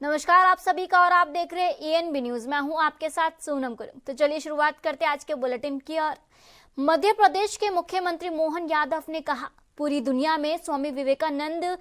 नमस्कार आप सभी का और आप देख रहे हैं एएनबी न्यूज। मैं हूं आपके साथ सोनम कुरुंग। तो चलिए शुरुआत करते हैं आज के बुलेटिन की। और मध्य प्रदेश के मुख्यमंत्री मोहन यादव ने कहा, पूरी दुनिया में स्वामी विवेकानंद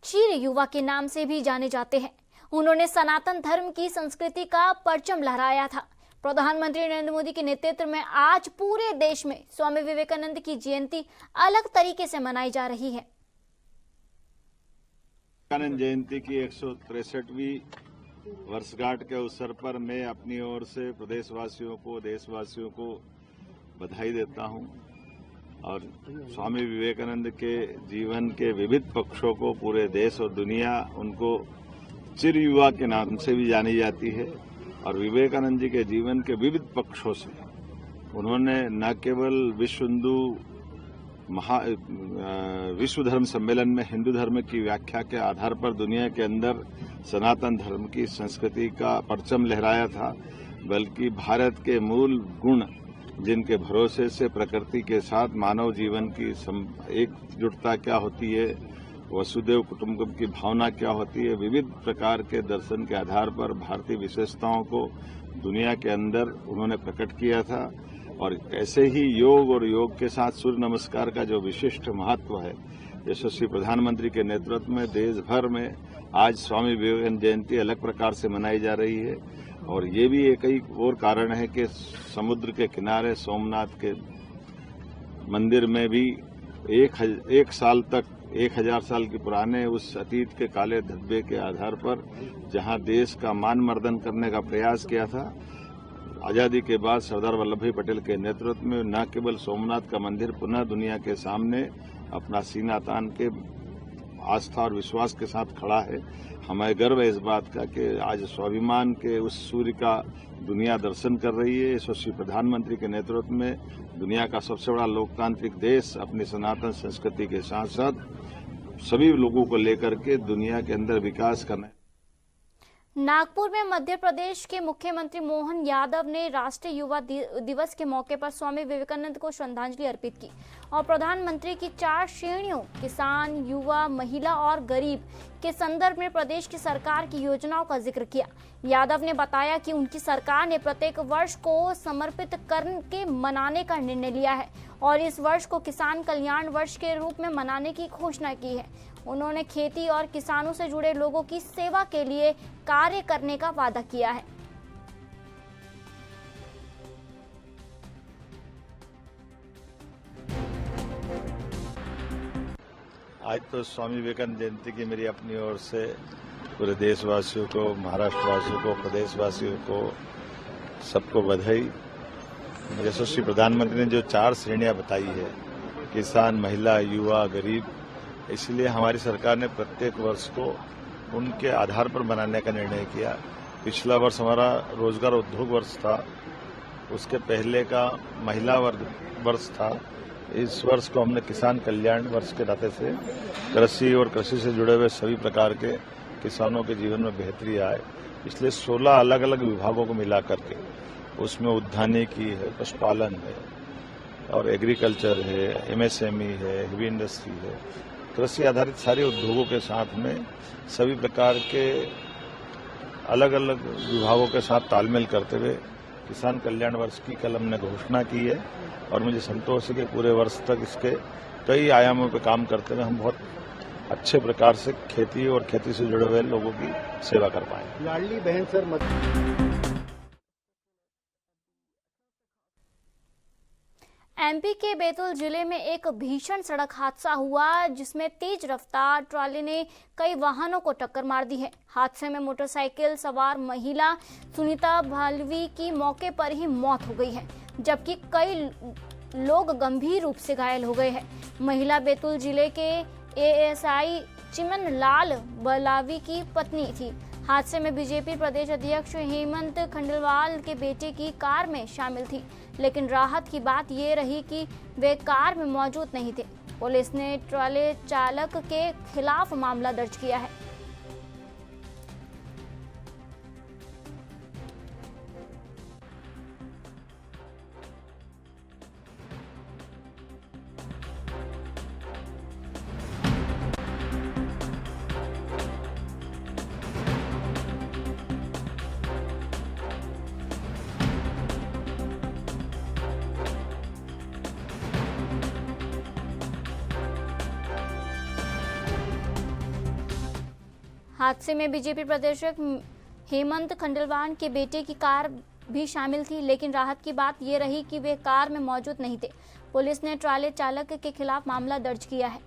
चिर युवा के नाम से भी जाने जाते हैं। उन्होंने सनातन धर्म की संस्कृति का परचम लहराया था। प्रधानमंत्री नरेंद्र मोदी के नेतृत्व में आज पूरे देश में स्वामी विवेकानंद की जयंती अलग तरीके से मनाई जा रही है। विवेकानंद जयंती की 163वीं वर्षगांठ के अवसर पर मैं अपनी ओर से प्रदेशवासियों को, देशवासियों को बधाई देता हूं और स्वामी विवेकानंद के जीवन के विविध पक्षों को पूरे देश और दुनिया उनको चिर युवा के नाम से भी जानी जाती है। और विवेकानंद जी के जीवन के विविध पक्षों से उन्होंने न केवल विश्व धर्म सम्मेलन में हिंदू धर्म की व्याख्या के आधार पर दुनिया के अंदर सनातन धर्म की संस्कृति का परचम लहराया था, बल्कि भारत के मूल गुण जिनके भरोसे से प्रकृति के साथ मानव जीवन की एकजुटता क्या होती है, वसुदेव कुटुंबकम की भावना क्या होती है, विविध प्रकार के दर्शन के आधार पर भारतीय विशेषताओं को दुनिया के अंदर उन्होंने प्रकट किया था। और ऐसे ही योग और योग के साथ सूर्य नमस्कार का जो विशिष्ट महत्व है, यशस्वी प्रधानमंत्री के नेतृत्व में देश भर में आज स्वामी विवेकानंद जयंती अलग प्रकार से मनाई जा रही है। और ये भी एक और कारण है कि समुद्र के किनारे सोमनाथ के मंदिर में भी एक साल तक 1000 साल के पुराने उस अतीत के काले धब्बे के आधार पर जहां देश का मान मर्दन करने का प्रयास किया था, आजादी के बाद सरदार वल्लभ भाई पटेल के नेतृत्व में न केवल सोमनाथ का मंदिर पुनः दुनिया के सामने अपना सीना तान के आस्था और विश्वास के साथ खड़ा है। हमें गर्व है इस बात का कि आज स्वाभिमान के उस सूर्य का दुनिया दर्शन कर रही है। यशस्वी प्रधानमंत्री के नेतृत्व में दुनिया का सबसे बड़ा लोकतांत्रिक देश अपनी सनातन संस्कृति के साथ साथ सभी लोगों को लेकर के दुनिया के अंदर विकास करना। नागपुर में मध्य प्रदेश के मुख्यमंत्री मोहन यादव ने राष्ट्रीय युवा दिवस के मौके पर स्वामी विवेकानंद को श्रद्धांजलि अर्पित की और प्रधानमंत्री की 4 श्रेणियों किसान, युवा, महिला और गरीब के संदर्भ में प्रदेश की सरकार की योजनाओं का जिक्र किया। यादव ने बताया कि उनकी सरकार ने प्रत्येक वर्ष को समर्पित करके मनाने का निर्णय लिया है और इस वर्ष को किसान कल्याण वर्ष के रूप में मनाने की घोषणा की है। उन्होंने खेती और किसानों से जुड़े लोगों की सेवा के लिए कार्य करने का वादा किया है। आज तो स्वामी विवेकानंद जयंती की मेरी अपनी ओर से पूरे देशवासियों को, महाराष्ट्रवासियों को, प्रदेशवासियों को, सबको बधाई। यशस्वी प्रधानमंत्री ने जो 4 श्रेणियां बताई है, किसान, महिला, युवा, गरीब, इसलिए हमारी सरकार ने प्रत्येक वर्ष को उनके आधार पर बनाने का निर्णय किया। पिछला वर्ष हमारा रोजगार उद्योग वर्ष था, उसके पहले का महिला वर्ष था। इस वर्ष को हमने किसान कल्याण वर्ष के नाते से कृषि और कृषि से जुड़े हुए सभी प्रकार के किसानों के जीवन में बेहतरी आए, इसलिए 16 अलग अलग विभागों को मिला करके उसमें उद्यानिकी है, पशुपालन है और एग्रीकल्चर है, एमएसएमई है, हेवी इंडस्ट्री है, कृषि आधारित सारे उद्योगों के साथ में सभी प्रकार के अलग अलग विभागों के साथ तालमेल करते हुए किसान कल्याण वर्ष की कल हमने घोषणा की है। और मुझे संतोष है कि पूरे वर्ष तक इसके कई आयामों पर काम करते हुए हम बहुत अच्छे प्रकार से खेती और खेती से जुड़े हुए लोगों की सेवा कर पाएंगे। लाडली बहन सर एमपी के बैतूल जिले में एक भीषण सड़क हादसा हुआ जिसमें तेज रफ्तार ट्रॉली ने कई वाहनों को टक्कर मार दी है। हादसे में मोटरसाइकिल सवार महिला सुनीता भालवी की मौके पर ही मौत हो गई है, जबकि कई लोग गंभीर रूप से घायल हो गए हैं। महिला बैतूल जिले के एएसआई चिमन लाल बलावी की पत्नी थी। हादसे में बीजेपी प्रदेश अध्यक्ष हेमंत खंडेलवाल के बेटे की कार में शामिल थी, लेकिन राहत की बात ये रही कि वे कार में मौजूद नहीं थे। पुलिस ने ट्रॉले चालक के खिलाफ मामला दर्ज किया है। हादसे में बीजेपी प्रदेशक हेमंत खंडेलवाल के बेटे की कार भी शामिल थी, लेकिन राहत की बात ये रही कि वे कार में मौजूद नहीं थे। पुलिस ने ट्राले चालक के खिलाफ मामला दर्ज किया है।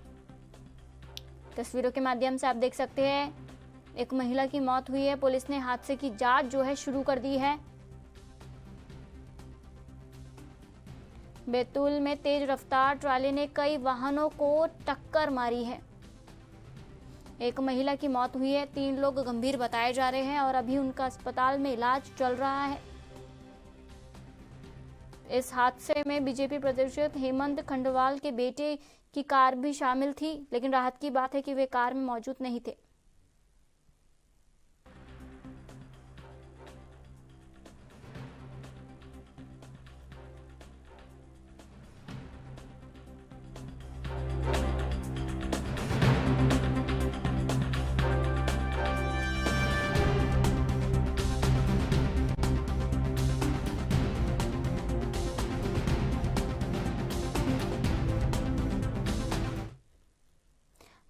तस्वीरों के माध्यम से आप देख सकते हैं एक महिला की मौत हुई है। पुलिस ने हादसे की जांच जो है शुरू कर दी है। बैतूल में तेज रफ्तार ट्राले ने कई वाहनों को टक्कर मारी है। एक महिला की मौत हुई है, 3 लोग गंभीर बताए जा रहे हैं और अभी उनका अस्पताल में इलाज चल रहा है। इस हादसे में बीजेपी प्रदेशक हेमंत खंडेलवाल के बेटे की कार भी शामिल थी, लेकिन राहत की बात है कि वे कार में मौजूद नहीं थे।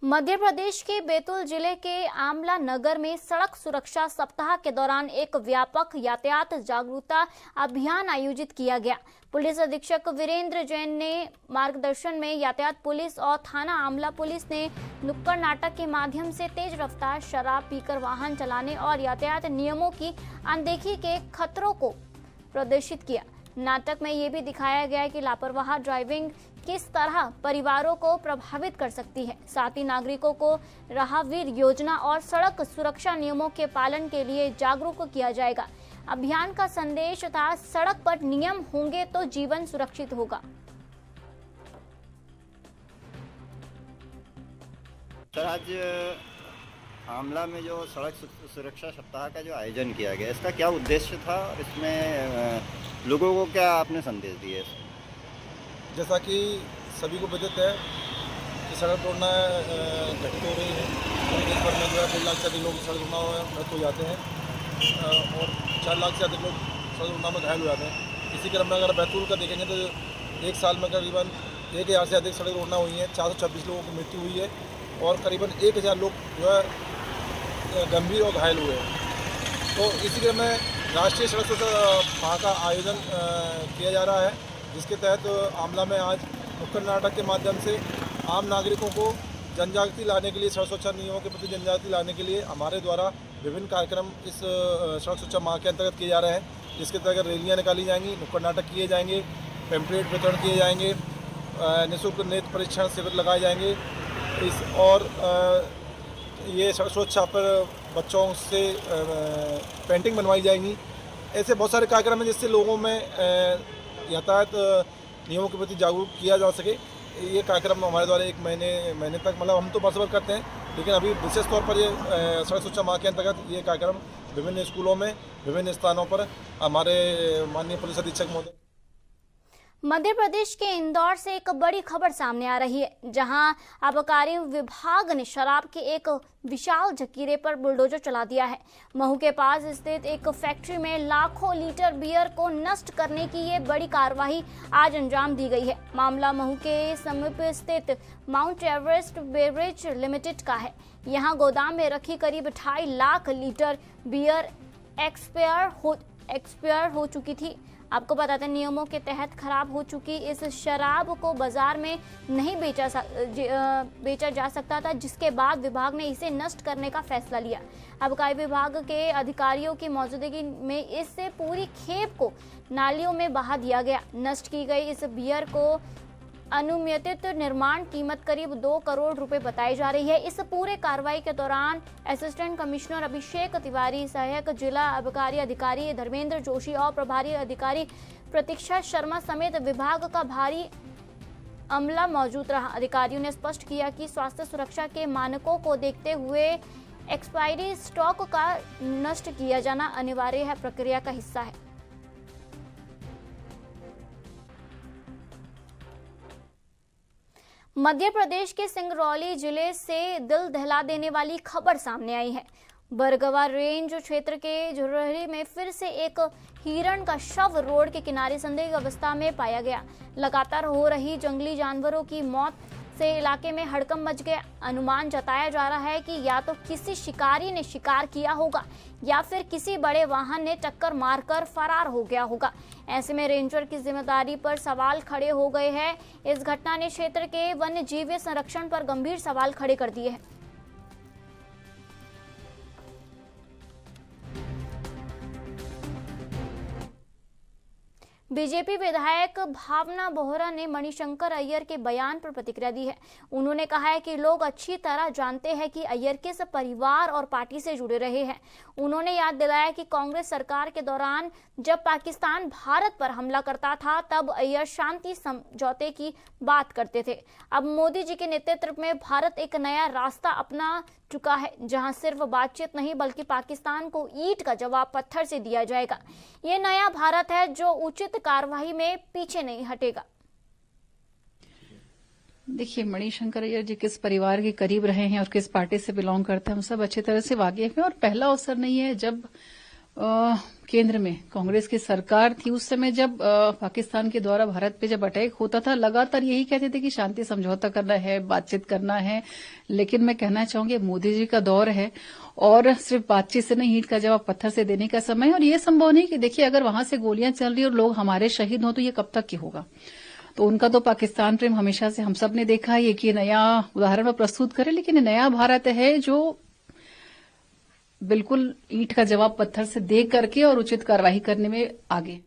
मध्य प्रदेश के बैतूल जिले के आमला नगर में सड़क सुरक्षा सप्ताह के दौरान एक व्यापक यातायात जागरूकता अभियान आयोजित किया गया। पुलिस अधीक्षक वीरेंद्र जैन ने मार्गदर्शन में यातायात पुलिस और थाना आमला पुलिस ने नुक्कड़ नाटक के माध्यम से तेज रफ्तार शराब पीकर वाहन चलाने और यातायात नियमों की अनदेखी के खतरों को प्रदर्शित किया। नाटक में ये भी दिखाया गया कि लापरवाह ड्राइविंग किस तरह परिवारों को प्रभावित कर सकती है। साथ ही नागरिकों को राहगीर योजना और सड़क सुरक्षा नियमों के पालन के लिए जागरूक किया जाएगा। अभियान का संदेश था, सड़क पर नियम होंगे तो जीवन सुरक्षित होगा। सर, आज आमला में जो सड़क सुरक्षा सप्ताह का जो आयोजन किया गया, इसका क्या उद्देश्य था और इसमें लोगों को क्या आपने संदेश दिए? जैसा कि सभी को विदित है कि सड़क दुर्घटना घटित हो रही है। पूरे देश भर में जो है 2 लाख से अधिक लोग सड़क दुर्घटना में मृत हो जाते हैं और 4 लाख से अधिक लोग सड़क दुर्घटना में घायल हो जाते हैं। इसी क्रम में अगर बैतूल का देखेंगे तो 1 साल में करीबन 1000 से अधिक सड़क दुर्घटना हुई है, 426 लोगों की मृत्यु हुई है और करीबन 1000 लोग जो है गंभीर और घायल हुए हैं। तो इसी क्रम में राष्ट्रीय सड़क सुरक्षा माह का आयोजन किया जा रहा है, जिसके तहत आमला में आज नुक्कड़ नाटक के माध्यम से आम नागरिकों को जनजागृति लाने के लिए, सड़क सुरक्षा नियमों के प्रति जनजागृति लाने के लिए हमारे द्वारा विभिन्न कार्यक्रम इस सड़क सुरक्षा माह के अंतर्गत किए जा रहे हैं। जिसके तहत रैलियाँ निकाली जाएंगी, नुक्कड़ नाटक किए जाएंगे, पैम्पलेट वितरण किए जाएंगे, निःशुल्क नेत्र परीक्षण शिविर लगाए जाएंगे और ये सड़क सुरक्षा पर बच्चों से पेंटिंग बनवाई जाएंगी। ऐसे बहुत सारे कार्यक्रम हैं जिससे लोगों में यातायात नियमों के प्रति जागरूक किया जा सके। ये कार्यक्रम हमारे द्वारा 1 महीने तक, मतलब हम तो वर्ष भर करते हैं, लेकिन अभी विशेष तौर पर ये सड़क सुरक्षा माह के अंतर्गत ये कार्यक्रम विभिन्न स्कूलों में, विभिन्न स्थानों पर हमारे माननीय पुलिस अधीक्षक महोदय। मध्य प्रदेश के इंदौर से एक बड़ी खबर सामने आ रही है, जहां आबकारी विभाग ने शराब के एक विशाल जखीरे पर बुलडोजर चला दिया है। महू के पास स्थित एक फैक्ट्री में लाखों लीटर बियर को नष्ट करने की ये बड़ी कार्रवाई आज अंजाम दी गई है। मामला महू के समीप स्थित माउंट एवरेस्ट बेवरेज लिमिटेड का है। यहां गोदाम में रखी करीब 2.5 लाख लीटर बियर एक्सपायर हो चुकी थी। आपको बताते हैं, नियमों के तहत खराब हो चुकी इस शराब को बाजार में नहीं बेचा जा सकता था, जिसके बाद विभाग ने इसे नष्ट करने का फैसला लिया। आबकारी विभाग के अधिकारियों की मौजूदगी में इससे पूरी खेप को नालियों में बहा दिया गया। नष्ट की गई इस बियर को अनुमतित निर्माण कीमत करीब 2 करोड़ रुपए बताई जा रही है। इस पूरे कार्रवाई के दौरान असिस्टेंट कमिश्नर अभिषेक तिवारी, सहायक जिला आबकारी अधिकारी धर्मेंद्र जोशी और प्रभारी अधिकारी प्रतीक्षा शर्मा समेत विभाग का भारी अमला मौजूद रहा। अधिकारियों ने स्पष्ट किया कि स्वास्थ्य सुरक्षा के मानकों को देखते हुए एक्सपायरी स्टॉक का नष्ट किया जाना अनिवार्य है, प्रक्रिया का हिस्सा है। मध्य प्रदेश के सिंगरौली जिले से दिल दहला देने वाली खबर सामने आई है। बरगवा रेंज क्षेत्र के झुर्रहरी में फिर से एक हिरण का शव रोड के किनारे संदिग्ध अवस्था में पाया गया। लगातार हो रही जंगली जानवरों की मौत जिससे इलाके में हड़कंप मच गया। अनुमान जताया जा रहा है कि या तो किसी शिकारी ने शिकार किया होगा या फिर किसी बड़े वाहन ने टक्कर मारकर फरार हो गया होगा। ऐसे में रेंजर की जिम्मेदारी पर सवाल खड़े हो गए हैं। इस घटना ने क्षेत्र के वन्य जीव संरक्षण पर गंभीर सवाल खड़े कर दिए हैं। बीजेपी विधायक भावना बोहरा ने मणिशंकर अय्यर के बयान पर प्रतिक्रिया दी है। उन्होंने कहा है कि लोग अच्छी तरह जानते हैं कि अय्यर किस परिवार और पार्टी से जुड़े रहे हैं। उन्होंने याद दिलाया कि कांग्रेस सरकार के दौरान जब पाकिस्तान भारत पर हमला करता था तब अय्यर शांति समझौते की बात करते थे। अब मोदी जी के नेतृत्व में भारत एक नया रास्ता अपना चुका है, जहां सिर्फ बातचीत नहीं बल्कि पाकिस्तान को ईंट का जवाब पत्थर से दिया जाएगा। ये नया भारत है जो उचित कार्रवाई में पीछे नहीं हटेगा। देखिए, मणिशंकर अय्यर जी किस परिवार के करीब रहे हैं और किस पार्टी से बिलोंग करते हैं हम सब अच्छी तरह से वाकिफ हैं। और पहला अवसर नहीं है जब केंद्र में कांग्रेस की सरकार थी, उस समय जब पाकिस्तान के द्वारा भारत पे जब अटैक होता था, लगातार यही कहते थे कि शांति समझौता करना है, बातचीत करना है। लेकिन मैं कहना चाहूंगी मोदी जी का दौर है और सिर्फ बातचीत से नहीं, ईंट का जवाब पत्थर से देने का समय है। और ये संभव नहीं कि देखिए अगर वहां से गोलियां चल रही और लोग हमारे शहीद हों तो ये कब तक की होगा। तो उनका तो पाकिस्तान प्रेम हमेशा से हम सब ने देखा है कि नया उदाहरण में प्रस्तुत करे, लेकिन नया भारत है जो बिल्कुल ईंट का जवाब पत्थर से दे करके और उचित कार्रवाई करने में आगे